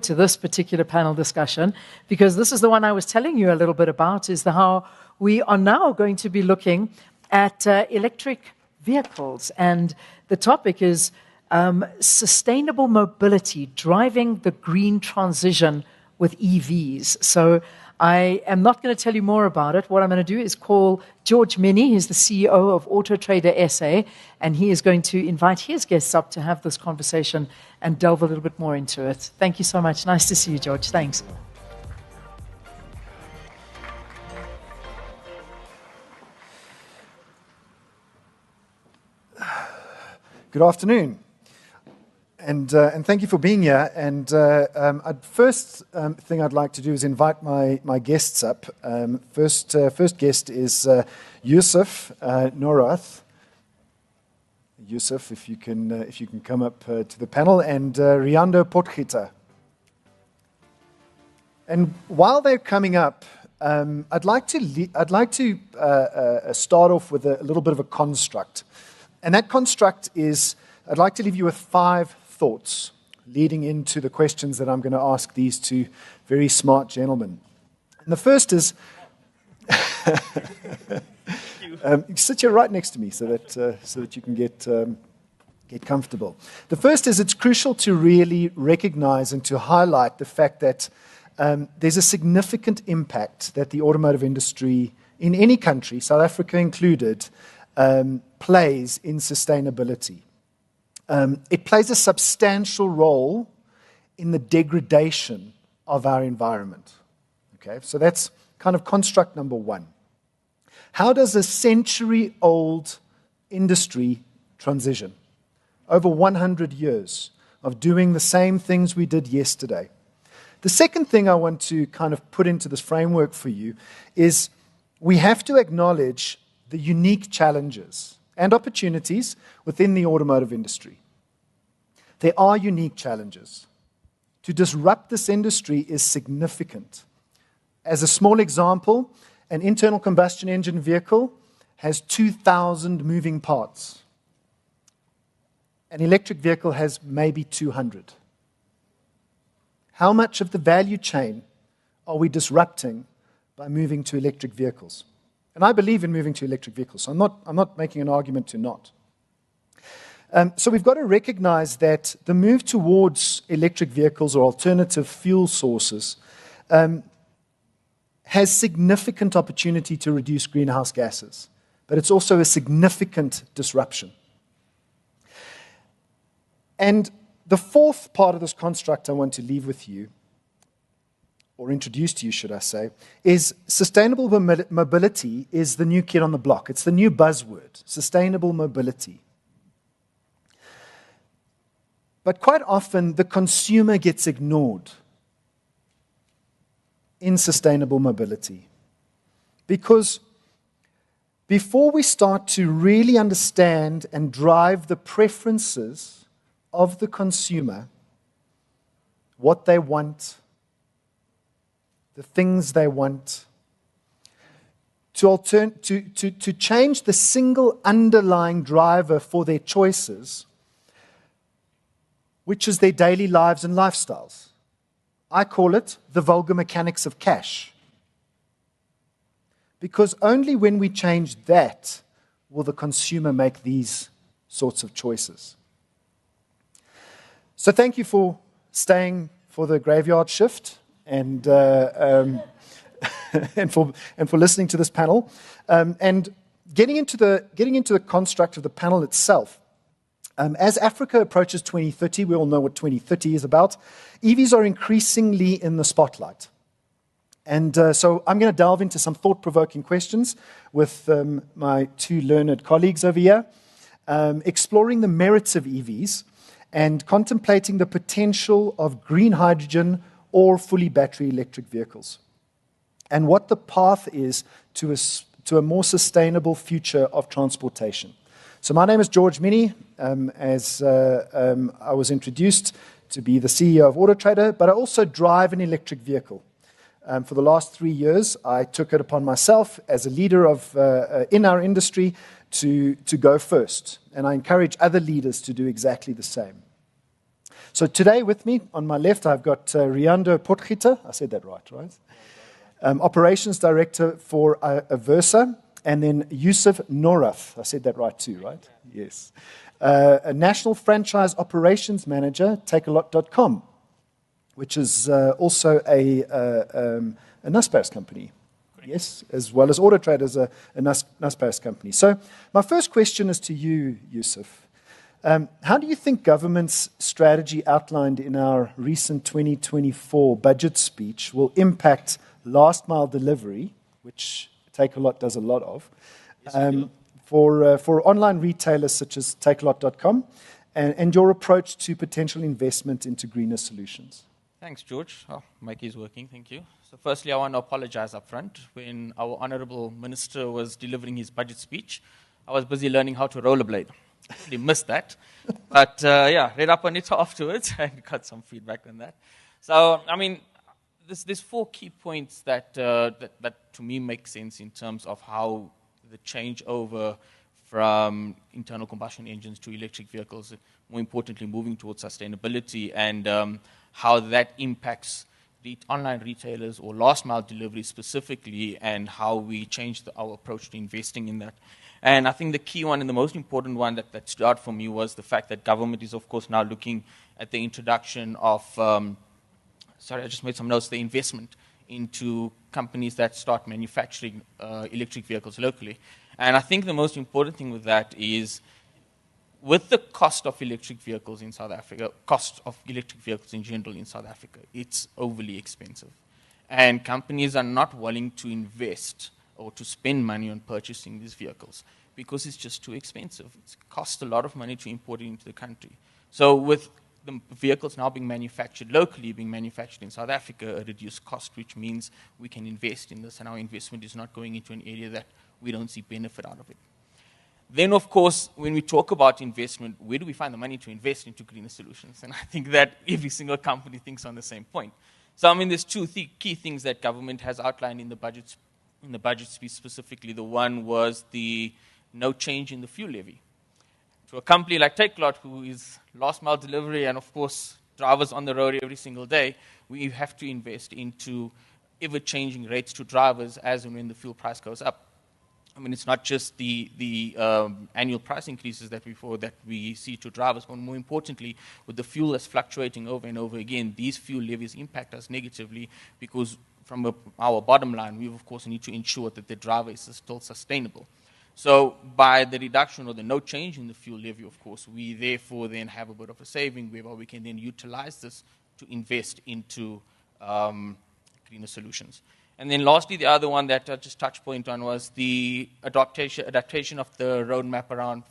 to this particular panel discussion, because this is the one I was telling you a little bit about, is how we are now going to be looking at electric vehicles. And the topic is sustainable mobility, driving the green transition with EVs. So I am not going to tell you more about it. What I'm going to do is call George Mienie. He's the CEO of AutoTrader SA, and he is going to invite his guests up to have this conversation and delve a little bit more into it. Thank you so much. Nice to see you, George. Thanks. Good afternoon, and thank you for being here. And first thing I'd like to do is invite my guests up. First guest is Yusuf Norath. Yusuf, if you can come up to the panel, and Riando Potgieter. And while they're coming up, I'd like to start off with a little bit of a construct. And that construct is, I'd like to leave you with 5 thoughts leading into the questions that I'm going to ask these 2 very smart gentlemen. And the first is, sit here right next to me so that you can get comfortable. The first is, it's crucial to really recognize and to highlight the fact that there's a significant impact that the automotive industry in any country, South Africa included, plays in sustainability. It plays a substantial role in the degradation of our environment. Okay, so that's kind of construct number 1. How does a century-old industry transition? Over 100 years of doing the same things we did yesterday. The second thing I want to kind of put into this framework for you is we have to acknowledge the unique challenges and opportunities within the automotive industry. There are unique challenges. To disrupt this industry is significant. As a small example, an internal combustion engine vehicle has 2,000 moving parts. An electric vehicle has maybe 200. How much of the value chain are we disrupting by moving to electric vehicles? And I believe in moving to electric vehicles, so I'm not making an argument to not. So we've got to recognize that the move towards electric vehicles or alternative fuel sources has significant opportunity to reduce greenhouse gases, but it's also a significant disruption. And the fourth part of this construct I want to leave with you, or introduce to you, should I say, is sustainable mobility is the new kid on the block. It's the new buzzword, sustainable mobility. But quite often, the consumer gets ignored in sustainable mobility. Because before we start to really understand and drive the preferences of the consumer, what they want, the things they want, to change the single underlying driver for their choices, which is their daily lives and lifestyles. I call it the vulgar mechanics of cash. Because only when we change that will the consumer make these sorts of choices. So thank you for staying for the graveyard shift and for listening to this panel. And getting into the construct of the panel itself. As Africa approaches 2030, we all know what 2030 is about. EVs are increasingly in the spotlight. And so I'm going to delve into some thought-provoking questions with my 2 learned colleagues over here, exploring the merits of EVs and contemplating the potential of green hydrogen or fully battery electric vehicles, and what the path is to a more sustainable future of transportation. So my name is George Mienie. As I was introduced to be the CEO of AutoTrader, but I also drive an electric vehicle. For the last 3 years, I took it upon myself as a leader in our industry to go first, and I encourage other leaders to do exactly the same. So today with me, on my left, I've got Riando Potgieter. I said that right? Operations Director for Aversa, and then Yusuf Norath. I said that right too, right? Yes. A National Franchise Operations Manager, takealot.com, which is also a NASPAS company. Yes, as well as AutoTrader is a NASPAS company. So my first question is to you, Yusuf. How do you think government's strategy outlined in our recent 2024 budget speech will impact last mile delivery, which Takealot does a lot of, for online retailers such as takealot.com, and your approach to potential investment into greener solutions? Thanks, George. Oh, mic is working, thank you. So firstly, I want to apologize up front. When our Honourable Minister was delivering his budget speech, I was busy learning how to rollerblade. Really missed that. But read up on it afterwards and got some feedback on that. So, I mean, there's 4 key points that to me make sense in terms of how the changeover from internal combustion engines to electric vehicles, more importantly, moving towards sustainability, and how that impacts the online retailers or last mile delivery specifically, and how we change our approach to investing in that. And I think the key one and the most important one that stood out for me was the fact that government is, of course, now looking at the introduction of, I just made some notes, the investment into companies that start manufacturing electric vehicles locally. And I think the most important thing with that is, with the cost of electric vehicles in South Africa, cost of electric vehicles in general in South Africa, it's overly expensive. And companies are not willing to invest or to spend money on purchasing these vehicles because it's just too expensive. It costs a lot of money to import it into the country. So with the vehicles now being manufactured locally, being manufactured in South Africa, a reduced cost, which means we can invest in this, and our investment is not going into an area that we don't see benefit out of it. Then, of course, when we talk about investment, where do we find the money to invest into greener solutions? And I think that every single company thinks on the same point. So, I mean, there's 2 key things that government has outlined in the budget speech specifically. The one was the no change in the fuel levy. To a company like Takealot, who is last mile delivery and, of course, drivers on the road every single day, we have to invest into ever-changing rates to drivers as and when the fuel price goes up. I mean, it's not just the annual price increases that we see to drivers, but more importantly, with the fuel that's fluctuating over and over again, these fuel levies impact us negatively because from our bottom line, we, of course, need to ensure that the driver is still sustainable. So by the reduction or the no change in the fuel levy, of course, we therefore then have a bit of a saving whereby we can then utilize this to invest into greener solutions. And then lastly, the other one that I just touched point on was the adaptation of the roadmap around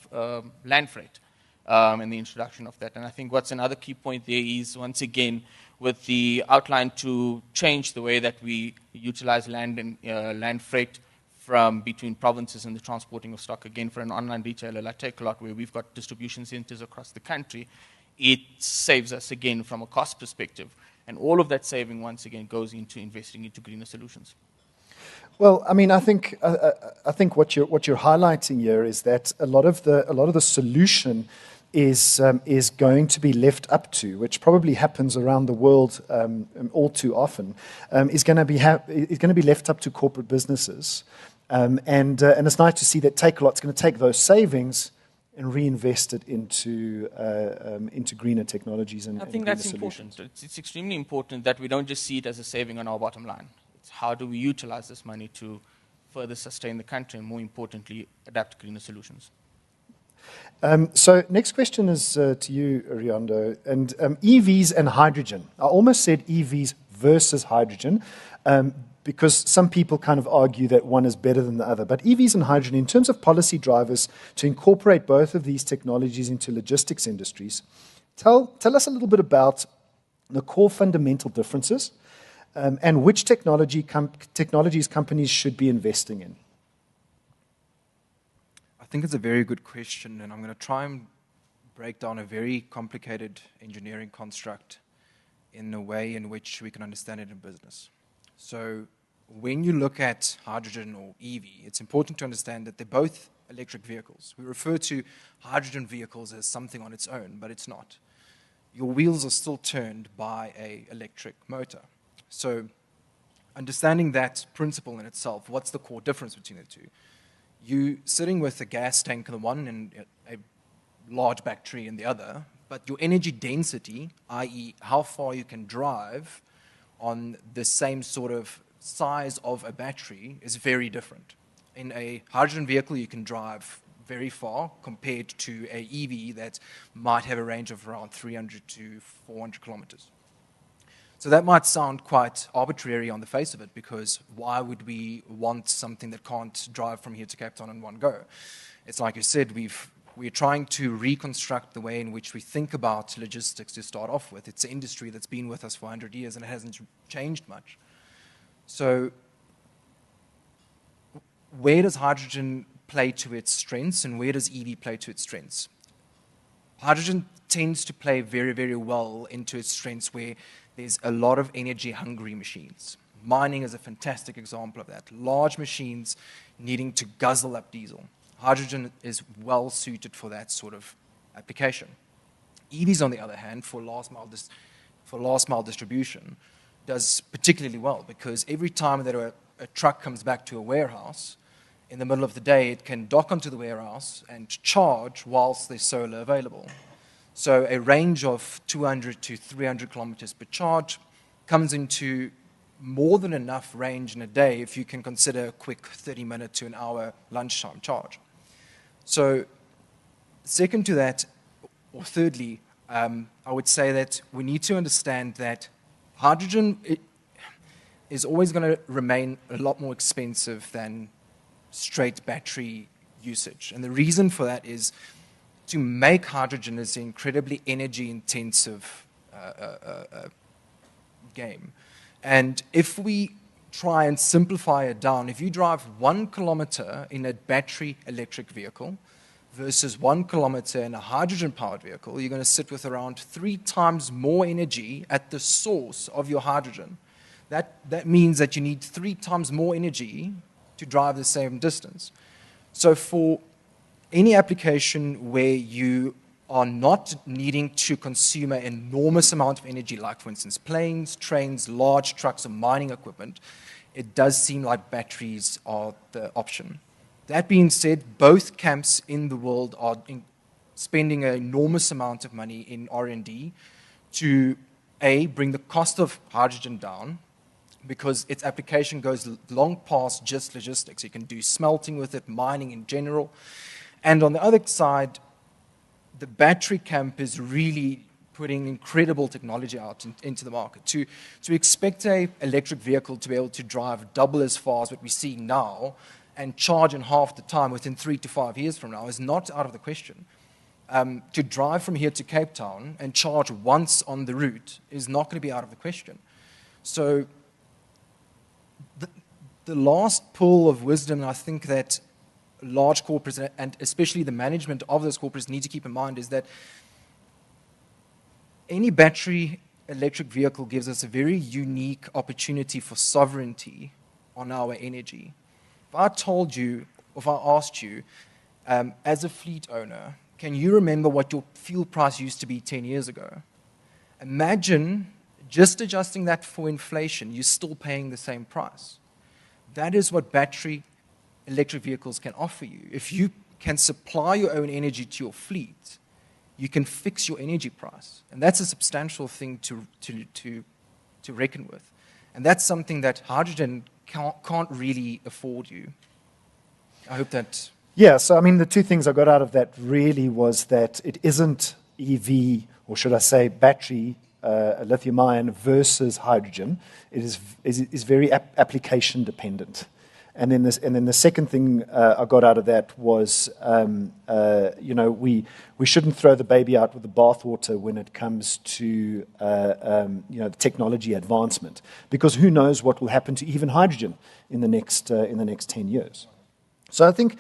land freight and the introduction of that. And I think what's another key point there is, once again, with the outline to change the way that we utilize land and land freight from between provinces and the transporting of stock, again, for an online retailer like Takealot, where we've got distribution centers across the country, it saves us, again, from a cost perspective. And all of that saving, once again, goes into investing into greener solutions. Well, I mean, I think what you're highlighting here is that a lot of the solution is going to be left up to, which probably happens around the world all too often, is going to be left up to corporate businesses, and it's nice to see that Takealot's going to take those savings and reinvest it into greener technologies and I think greener that's solutions. important. It's extremely important that we don't just see it as a saving on our bottom line. It's how do we utilize this money to further sustain the country and, more importantly, adapt to greener solutions. So next question is to you, Riando, and EVs and hydrogen. I almost said EVs versus hydrogen, because some people kind of argue that one is better than the other. But EVs and hydrogen, in terms of policy drivers to incorporate both of these technologies into logistics industries, tell us a little bit about the core fundamental differences and which technologies companies should be investing in. I think it's a very good question, and I'm going to try and break down a very complicated engineering construct in a way in which we can understand it in business. So when you look at hydrogen or EV, it's important to understand that they're both electric vehicles. We refer to hydrogen vehicles as something on its own, but it's not. your wheels are still turned by an electric motor. So understanding that principle in itself, what's the core difference between the two? You sitting with a gas tank in the one and a large battery in the other, but your energy density, i.e. how far you can drive on the same sort of size of a battery, is very different. In a hydrogen vehicle, you can drive very far compared to a EV that might have a range of around 300 to 400 kilometers. So that might sound quite arbitrary on the face of it, because why would we want something that can't drive from here to Cape Town in one go? It's like you said, we're trying to reconstruct the way in which we think about logistics to start off with. It's an industry that's been with us for 100 years and it hasn't changed much. So where does hydrogen play to its strengths and where does EV play to its strengths? Hydrogen tends to play very, very well into its strengths where there's a lot of energy-hungry machines. Mining is a fantastic example of that. Large machines needing to guzzle up diesel. Hydrogen is well suited for that sort of application. EVs, on the other hand, for last mile distribution, does particularly well, because every time that a truck comes back to a warehouse, in the middle of the day, it can dock onto the warehouse and charge whilst there's solar available. So a range of 200 to 300 kilometers per charge comes into more than enough range in a day if you can consider a quick 30-minute to an hour lunchtime charge. So second to that, or thirdly, I would say that we need to understand that hydrogen is always going to remain a lot more expensive than straight battery usage. And the reason for that is to make hydrogen is an incredibly energy-intensive game. And if we try and simplify it down, if you drive 1 kilometer in a battery electric vehicle versus 1 kilometer in a hydrogen-powered vehicle, you're going to sit with around 3 times more energy at the source of your hydrogen. That means that you need 3 times more energy to drive the same distance. So for any application where you are not needing to consume an enormous amount of energy, like for instance planes, trains, large trucks, or mining equipment, it does seem like batteries are the option. That being said, both camps in the world are spending an enormous amount of money in R&D to bring the cost of hydrogen down, because its application goes long past just logistics. You can do smelting with it, mining in general. And on the other side, the battery camp is really putting incredible technology out into the market. To expect an electric vehicle to be able to drive double as far as what we see now and charge in half the time within 3 to 5 years from now is not out of the question. To drive from here to Cape Town and charge once on the route is not going to be out of the question. So the last pull of wisdom, I think that large corporates, and especially the management of those corporates, need to keep in mind is that any battery electric vehicle gives us a very unique opportunity for sovereignty on our energy. If I told you, or if I asked you, as a fleet owner, can you remember what your fuel price used to be 10 years ago? Imagine just adjusting that for inflation, you're still paying the same price. That is what battery electric vehicles can offer you. If you can supply your own energy to your fleet, you can fix your energy price. And that's a substantial thing to reckon with. And that's something that hydrogen can't really afford you. I hope that... Yeah, so I mean, the two things I got out of that really was that it isn't EV, or should I say battery, lithium-ion versus hydrogen. It is very application dependent. And then the second thing I got out of that was, we shouldn't throw the baby out with the bathwater when it comes to the technology advancement, because who knows what will happen to even hydrogen in the next 10 years. So I think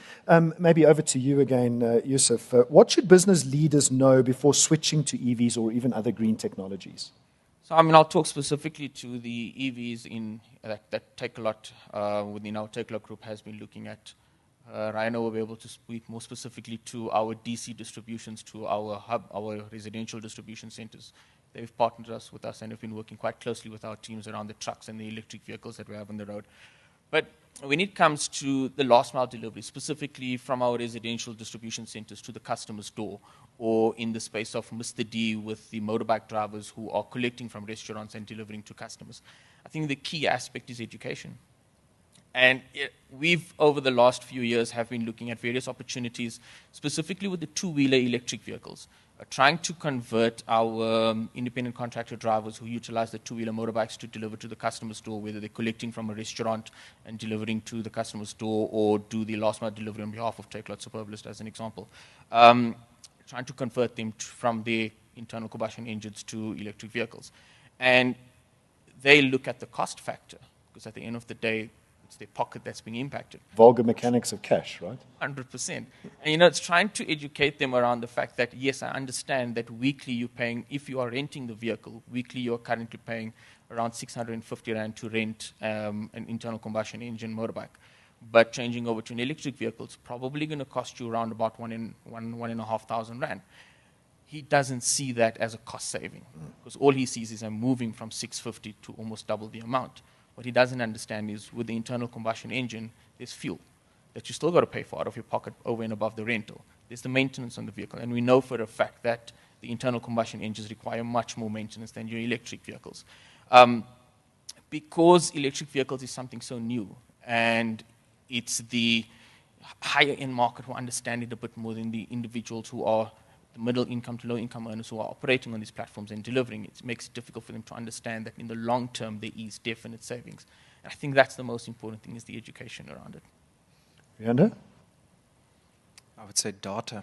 maybe over to you again, Yusuf. What should business leaders know before switching to EVs or even other green technologies? So, I'll talk specifically to the EVs that Takealot within our Takealot group has been looking at Rhino will be able to speak more specifically to our DC distributions, to our hub, our residential distribution centers. They've partnered with us and have been working quite closely with our teams around the trucks and the electric vehicles that we have on the road. But when it comes to the last mile delivery, specifically from our residential distribution centers to the customer's door, or in the space of Mr. D with the motorbike drivers who are collecting from restaurants and delivering to customers, I think the key aspect is education. And we've, over the last few years, have been looking at various opportunities, specifically with the two-wheeler electric vehicles, trying to convert our independent contractor drivers who utilize the two-wheeler motorbikes to deliver to the customer's door, whether they're collecting from a restaurant and delivering to the customer's door, or do the last-mile delivery on behalf of Take Lot Superbalist, as an example. Trying to convert them from their internal combustion engines to electric vehicles. And they look at the cost factor, because at the end of the day, it's their pocket that's being impacted. Vulgar mechanics of cash, right? 100%. And, it's trying to educate them around the fact that, yes, I understand that weekly you're paying, if you are renting the vehicle, weekly you're currently paying around 650 Rand to rent an internal combustion engine motorbike. But changing over to an electric vehicle is probably going to cost you around about 1,500 Rand. He doesn't see that as a cost saving, because all he sees is I'm moving from 650 to almost double the amount. What he doesn't understand is with the internal combustion engine, there's fuel that you still got to pay for out of your pocket over and above the rental. There's the maintenance on the vehicle. And we know for a fact that the internal combustion engines require much more maintenance than your electric vehicles. Because electric vehicles is something so new, and it's the higher end market who understand it a bit more than the individuals who are the middle income to low income earners who are operating on these platforms and delivering it. It makes it difficult for them to understand that in the long term there is definite savings. And I think that's the most important thing, is the education around it. Rianda? I would say data.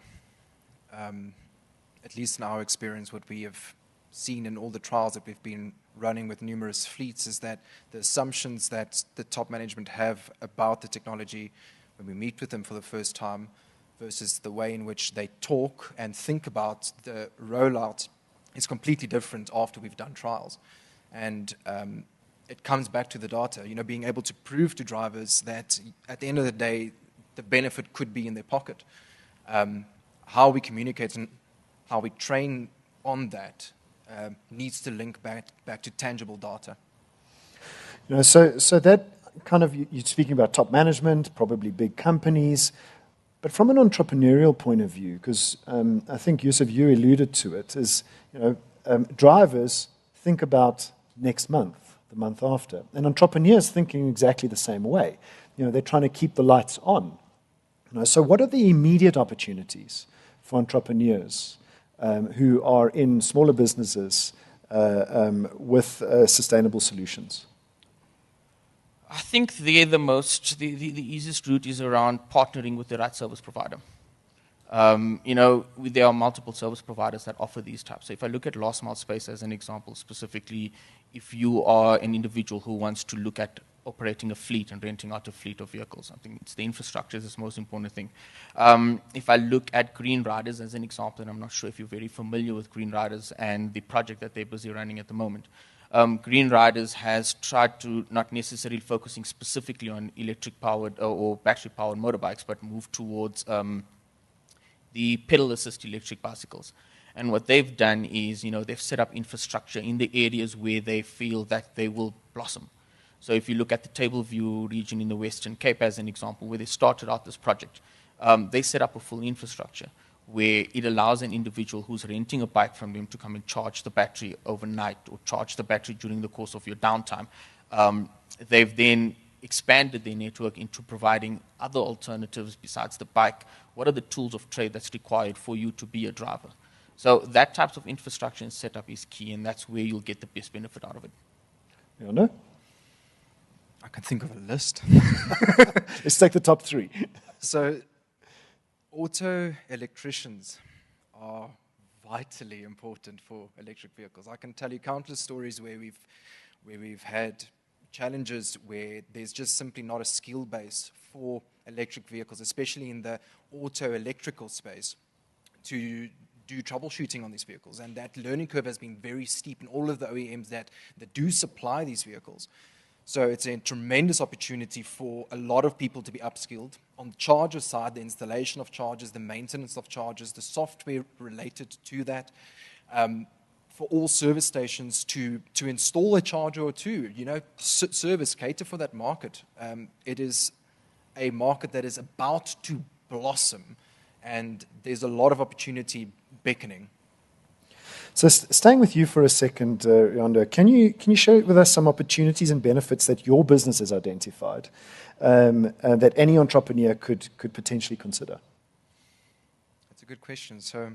At least in our experience, what we have seen in all the trials that we've been running with numerous fleets is that the assumptions that the top management have about the technology when we meet with them for the first time versus the way in which they talk and think about the rollout is completely different after we've done trials. And it comes back to the data, being able to prove to drivers that at the end of the day, the benefit could be in their pocket. How we communicate and how we train on that needs to link back to tangible data. So that kind of, you're speaking about top management, probably big companies, but from an entrepreneurial point of view, because I think, Yusuf, you alluded to it, is, drivers think about next month, the month after, and entrepreneurs thinking exactly the same way. They're trying to keep the lights on. So what are the immediate opportunities for entrepreneurs who are in smaller businesses with sustainable solutions? I think the easiest route is around partnering with the right service provider. There are multiple service providers that offer these types. So if I look at last mile space as an example, specifically, if you are an individual who wants to look at operating a fleet and renting out a fleet of vehicles, I think it's the infrastructure is the most important thing. If I look at Green Riders as an example, and I'm not sure if you're very familiar with Green Riders and the project that they're busy running at the moment. Green Riders has tried to not necessarily focusing specifically on electric-powered or battery-powered motorbikes, but move towards the pedal-assist electric bicycles. And what they've done is, they've set up infrastructure in the areas where they feel that they will blossom. So if you look at the Tableview region in the Western Cape as an example, where they started out this project, they set up a full infrastructure where it allows an individual who's renting a bike from them to come and charge the battery overnight or charge the battery during the course of your downtime. They've then expanded their network into providing other alternatives besides the bike. What are the tools of trade that's required for you to be a driver? So that type of infrastructure and setup is key, and that's where you'll get the best benefit out of it. Rianda? I can think of a list. Let's take the top three. So, auto electricians are vitally important for electric vehicles. I can tell you countless stories where we've had challenges where there's just simply not a skill base for electric vehicles, especially in the auto electrical space, to do troubleshooting on these vehicles. And that learning curve has been very steep in all of the OEMs that do supply these vehicles. So it's a tremendous opportunity for a lot of people to be upskilled on the charger side, the installation of chargers, the maintenance of chargers, the software related to that, for all service stations to install a charger or two, service, cater for that market. It is a market that is about to blossom, and there's a lot of opportunity beckoning. So staying with you for a second, Riondo, can you share with us some opportunities and benefits that your business has identified that any entrepreneur could potentially consider? That's a good question. So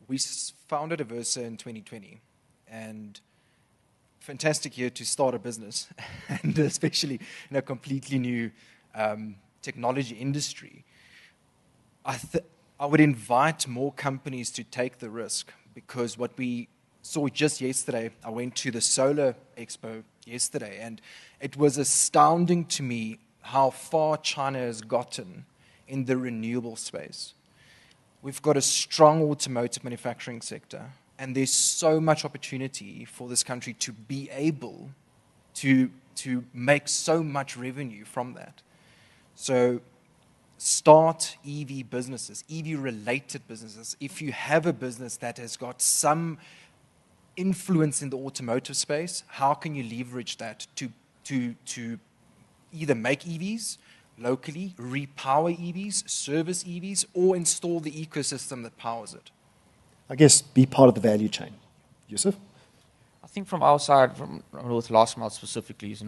we founded Aversa in 2020, and fantastic year to start a business, and especially in a completely new technology industry. I would invite more companies to take the risk, because what we saw just yesterday, I went to the Solar Expo yesterday, and it was astounding to me how far China has gotten in the renewable space. We've got a strong automotive manufacturing sector, and there's so much opportunity for this country to be able to make so much revenue from that. So start EV businesses, EV-related businesses. If you have a business that has got some influence in the automotive space, how can you leverage that to either make EVs locally, repower EVs, service EVs, or install the ecosystem that powers it? I guess be part of the value chain. Yusuf? I think from our side, with last mile specifically, is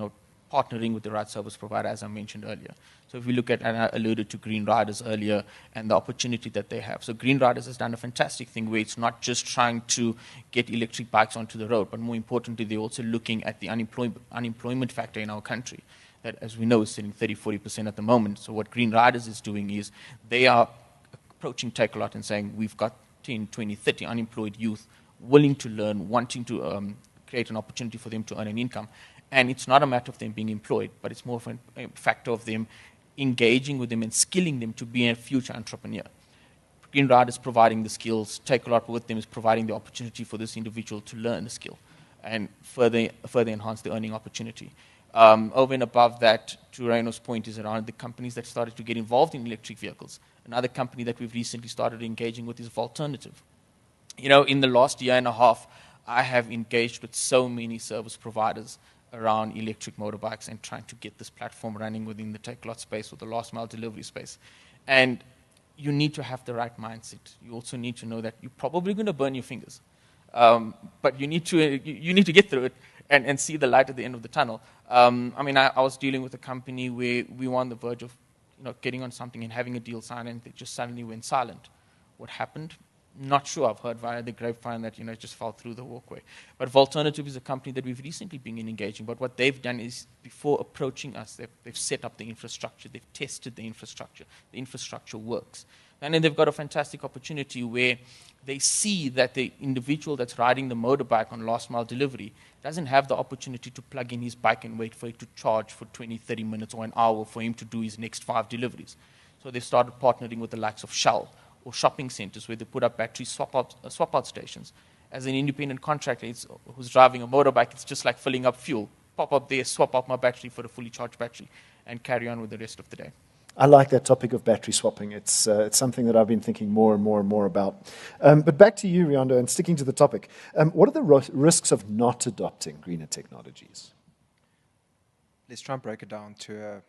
partnering with the right service provider, as I mentioned earlier. So if we look at, and I alluded to Green Riders earlier, and the opportunity that they have. So Green Riders has done a fantastic thing where it's not just trying to get electric bikes onto the road, but more importantly, they're also looking at the unemployment factor in our country, that, as we know, is sitting 30-40% at the moment. So what Green Riders is doing is they are approaching Takealot and saying, we've got 10, 20, 30 unemployed youth willing to learn, wanting to create an opportunity for them to earn an income. And it's not a matter of them being employed, but it's more of a factor of them engaging with them and skilling them to be a future entrepreneur. Green Ride is providing the skills. Takealot with them is providing the opportunity for this individual to learn the skill and further enhance the earning opportunity. Over and above that, to Reno's point, is around the companies that started to get involved in electric vehicles. Another company that we've recently started engaging with is Volternative. In the last year and a half, I have engaged with so many service providers around electric motorbikes and trying to get this platform running within the Takealot space or the last mile delivery space. And you need to have the right mindset. You also need to know that you're probably going to burn your fingers. But you need to get through it and see the light at the end of the tunnel. I was dealing with a company where we were on the verge of getting on something and having a deal signed, and they just suddenly went silent. What happened? Not sure. I've heard via the grapevine that it just fell through the walkway. But Volternative is a company that we've recently been engaging. But what they've done is, before approaching us, they've set up the infrastructure. They've tested the infrastructure. The infrastructure works. And then they've got a fantastic opportunity where they see that the individual that's riding the motorbike on last mile delivery doesn't have the opportunity to plug in his bike and wait for it to charge for 20, 30 minutes or an hour for him to do his next 5 deliveries. So they started partnering with the likes of Shell or shopping centers where they put up battery swap-out stations. As an independent contractor who's driving a motorbike, it's just like filling up fuel. Pop up there, swap out my battery for a fully charged battery, and carry on with the rest of the day. I like that topic of battery swapping. It's something that I've been thinking more and more about. But back to you, Riondo, and sticking to the topic. What are the risks of not adopting greener technologies? Let's try and break it down to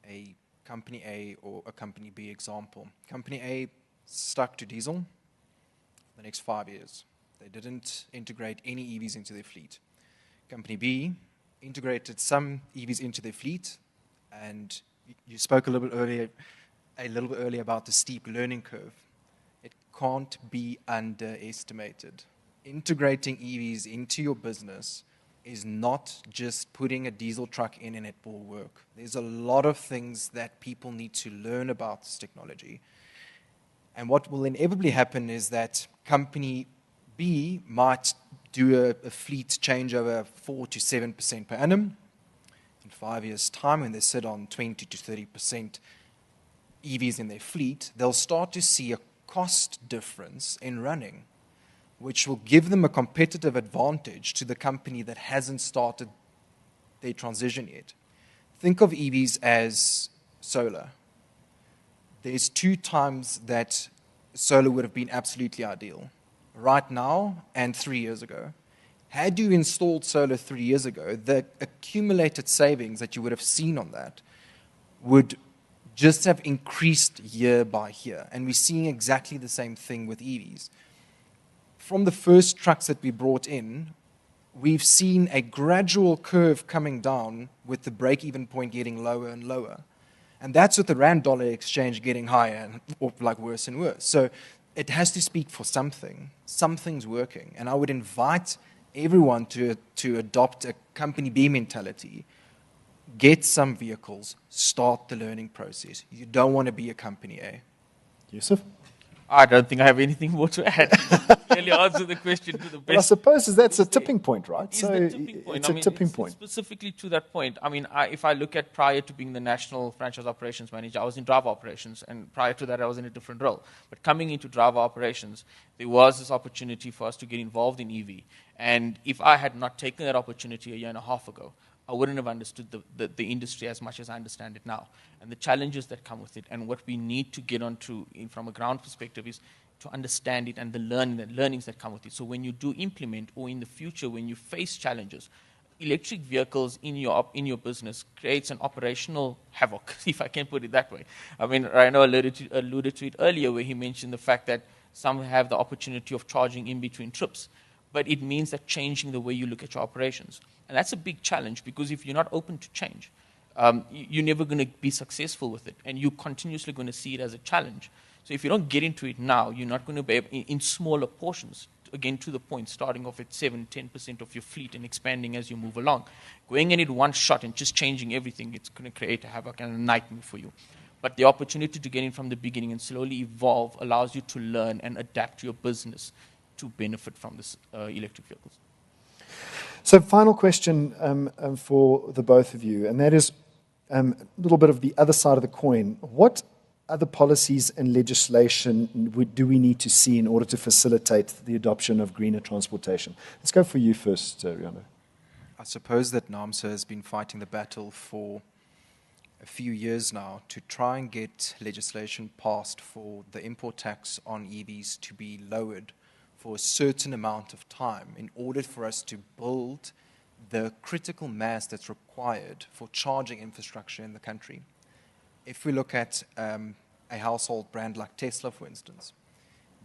a Company A or a Company B example. Company A stuck to diesel for the next 5 years. They didn't integrate any EVs into their fleet. Company B integrated some EVs into their fleet, and you spoke a little bit earlier about the steep learning curve. It can't be underestimated. Integrating EVs into your business is not just putting a diesel truck in and it will work. There's a lot of things that people need to learn about this technology. And what will inevitably happen is that Company B might do a fleet changeover 4 to 7% per annum. In 5 years' time, when they sit on 20 to 30% EVs in their fleet, they'll start to see a cost difference in running. which will give them a competitive advantage to the company that hasn't started their transition yet. Think of EVs as solar. There's 2 times that solar would have been absolutely ideal, right now and 3 years ago. Had you installed solar 3 years ago, the accumulated savings that you would have seen on that would just have increased year by year. And we're seeing exactly the same thing with EVs. From the first trucks that we brought in, we've seen a gradual curve coming down with the break-even point getting lower and lower. And that's with the rand-dollar exchange getting higher and like worse and worse. So it has to speak for something. Something's working. And I would invite everyone to adopt a company B mentality. Get some vehicles, start the learning process. You don't want to be a company A. Yusuf? I don't think I have anything more to add. Really answer the question to the best. Well, I suppose that's a tipping point, right? It's the tipping point. It's a tipping point. Specifically to that point, I mean, if I look at prior to being the national franchise operations manager, I was in driver operations, and prior to that, I was in a different role. But coming into driver operations, there was this opportunity for us to get involved in EV. And if I had not taken that opportunity a year and a half ago, I wouldn't have understood the industry as much as I understand it now. And the challenges that come with it, and what we need to get onto from a ground perspective is to understand it and the learnings that come with it. So when you do implement, or in the future when you face challenges, electric vehicles in your business creates an operational havoc, if I can put it that way. I mean, Rhino alluded to it earlier, where he mentioned the fact that some have the opportunity of charging in between trips. But it means that changing the way you look at your operations. And that's a big challenge, because if you're not open to change, you're never going to be successful with it. And you're continuously going to see it as a challenge. So if you don't get into it now, you're not going to be able, in smaller portions, again to the point, starting off at 7-10% of your fleet and expanding as you move along. Going in it one shot and just changing everything, it's going to create a havoc and a nightmare for you. But the opportunity to get in from the beginning and slowly evolve allows you to learn and adapt your business to benefit from this electric vehicles. So final question for the both of you, and that is a little bit of the other side of the coin. What other policies and legislation do we need to see in order to facilitate the adoption of greener transportation? Let's go for you first, Rihanna. I suppose that NAAMSA has been fighting the battle for a few years now to try and get legislation passed for the import tax on EVs to be lowered for a certain amount of time in order for us to build the critical mass that's required for charging infrastructure in the country. If we look at a household brand like Tesla, for instance,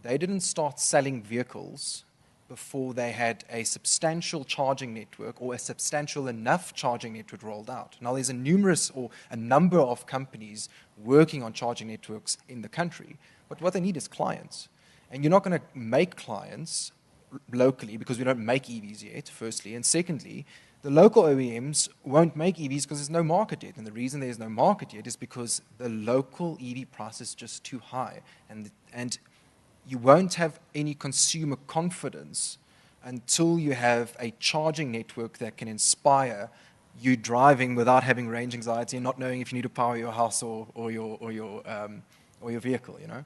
they didn't start selling vehicles before they had a substantial charging network, or a substantial enough charging network rolled out. Now, there's a number of companies working on charging networks in the country, but what they need is clients. And you're not going to make clients locally because we don't make EVs yet, firstly. And secondly, the local OEMs won't make EVs because there's no market yet. And the reason there's no market yet is because the local EV price is just too high. And you won't have any consumer confidence until you have a charging network that can inspire you driving without having range anxiety and not knowing if you need to power your house or your vehicle, you know.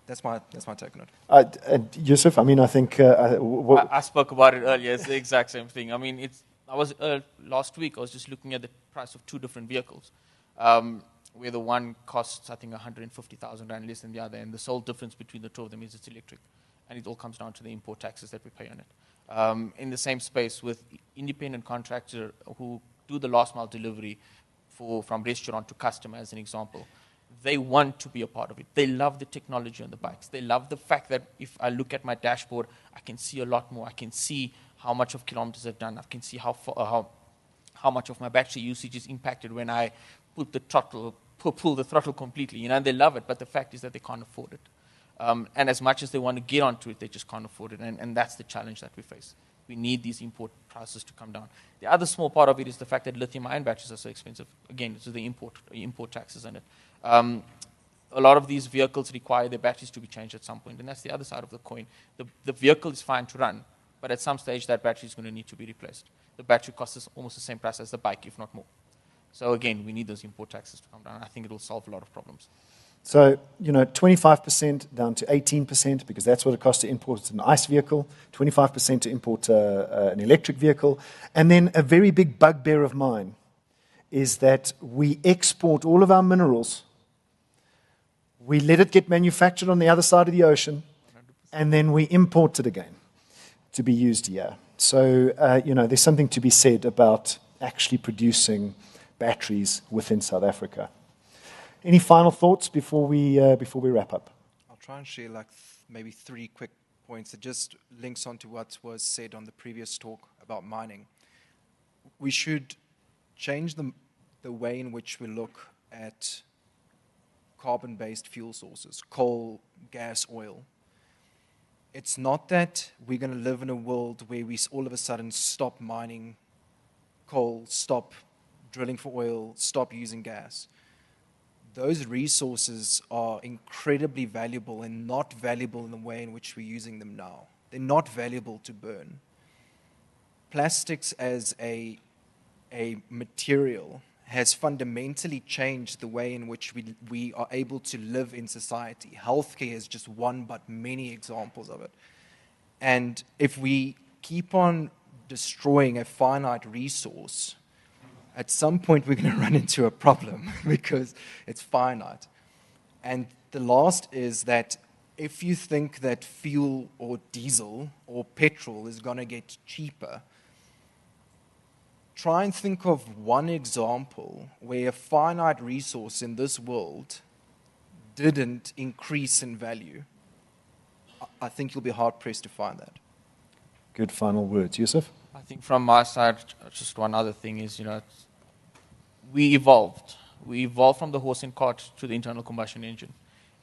That's my take on it. And Yusuf, I mean, I think... I spoke about it earlier. It's the exact same thing. I mean, last week, I was just looking at the price of 2 different vehicles, where the one costs, I think, 150,000 rand less than the other, and the sole difference between the 2 of them is it's electric. And it all comes down to the import taxes that we pay on it. In the same space with independent contractor who do the last mile delivery from restaurant to customer, as an example, they want to be a part of it. They love the technology on the bikes. They love the fact that if I look at my dashboard, I can see a lot more. I can see how much of kilometers I've done. I can see how much of my battery usage is impacted when I pull the throttle completely. You know, they love it, but the fact is that they can't afford it. And as much as they want to get onto it, they just can't afford it. And that's the challenge that we face. We need these import prices to come down. The other small part of it is the fact that lithium-ion batteries are so expensive. Again, it's the import taxes in it. A lot of these vehicles require their batteries to be changed at some point, and that's the other side of the coin. The vehicle is fine to run, but at some stage that battery is going to need to be replaced. The battery costs us almost the same price as the bike, if not more. So again, we need those import taxes to come down. I think it will solve a lot of problems. So, 25% down to 18% because that's what it costs to import an ICE vehicle, 25% to import an electric vehicle. And then a very big bugbear of mine is that we export all of our minerals, we let it get manufactured on the other side of the ocean, and then we import it again to be used here. So, there's something to be said about actually producing batteries within South Africa. Any final thoughts before we wrap up? I'll try and share maybe 3 quick points that just links onto what was said on the previous talk about mining. We should change the way in which we look at carbon-based fuel sources, coal, gas, oil. It's not that we're going to live in a world where we all of a sudden stop mining coal, stop drilling for oil, stop using gas. Those resources are incredibly valuable and not valuable in the way in which we're using them now. They're not valuable to burn. Plastics as a material has fundamentally changed the way in which we are able to live in society. Healthcare is just one but many examples of it. And if we keep on destroying a finite resource, at some point we're going to run into a problem because it's finite. And the last is that if you think that fuel or diesel or petrol is going to get cheaper, try and think of one example where a finite resource in this world didn't increase in value. I think you'll be hard-pressed to find that. Good final words. Yusuf? I think from my side, just one other thing is, we evolved. We evolved from the horse and cart to the internal combustion engine.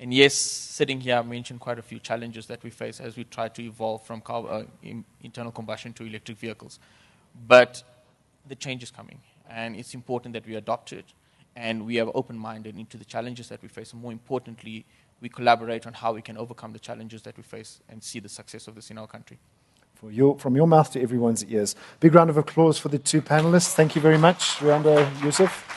And yes, sitting here, I mentioned quite a few challenges that we face as we try to evolve from internal combustion to electric vehicles. But the change is coming, and it's important that we adopt it, and we are open-minded into the challenges that we face. And more importantly, we collaborate on how we can overcome the challenges that we face and see the success of this in our country. From your mouth to everyone's ears. Big round of applause for the 2 panelists. Thank you very much, Rwanda, Yusuf.